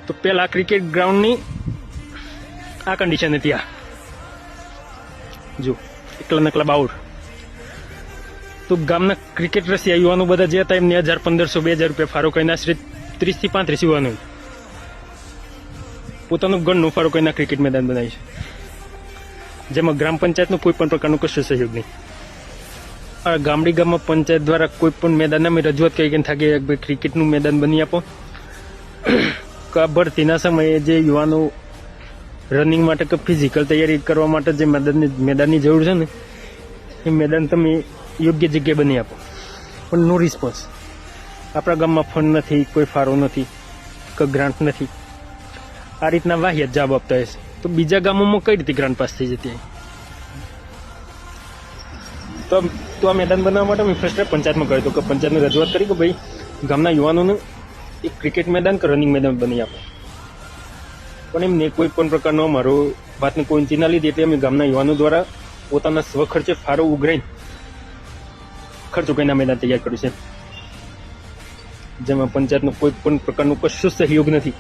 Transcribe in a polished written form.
તો પેલા ક્રિકેટ ગ્રાઉન્ડની આ કન્ડિશન હતી. આ જો એકલા નકલા બાઉડ. તો ગામના ક્રિકેટ રસિયા યુવાનો બધા જે હતા એમને 1500-2000 રૂપિયા ફાળો કરીને આશરે 30 થી 35 યુવાનો પોતાનું ગણનું ફાળો કરીને ક્રિકેટ મેદાન બનાવ્યું છે, જેમાં ગ્રામ પંચાયતનો કોઈ પણ પ્રકારનો કશો સહયોગ નહીં. આ ગામડી ગામમાં પંચાયત દ્વારા કોઈ પણ મેદાન અમે રજૂઆત કરી કે થાકે ભાઈ ક્રિકેટનું મેદાન બની આપો. ભરતીના સમયે જે યુવાનો રનિંગ માટે કે ફિઝિકલ તૈયારી કરવા માટે જે મેદાનની જરૂર છે ને એ મેદાન તમે યોગ્ય જગ્યાએ બની આપો. પણ નો રિસ્પોન્સ. આપણા ગામમાં ફંડ નથી, કોઈ ફાળો નથી કે ગ્રાન્ટ નથી. આ રીતના વાહિયાત જવાબ આપતા હશે તો બીજા ગામોમાં કઈ રીતે ગ્રાન્ટ પાસ થઈ જતી? તો આ મેદાન બનાવવા માટે મેં ફર્સ્ટ પંચાયતમાં કહ્યું કે પંચાયતને રજૂઆત કરી કે ભાઈ ગામના યુવાનોને એક ક્રિકેટ મેદાન કે રનિંગ મેદાન બની આપો. પણ એમને કોઈ પણ પ્રકારનો અમારો વાતની કોઈ ચિંતા લીધી એટલે અમે ગામના યુવાનો દ્વારા પોતાના સ્વખર્ચે ફાળો ઉઘરાઈને ખર્ચો કરીને મેદાન તૈયાર કર્યું છે, જેમાં પંચાયતનો કોઈ પણ પ્રકારનો કશો સહયોગ નથી.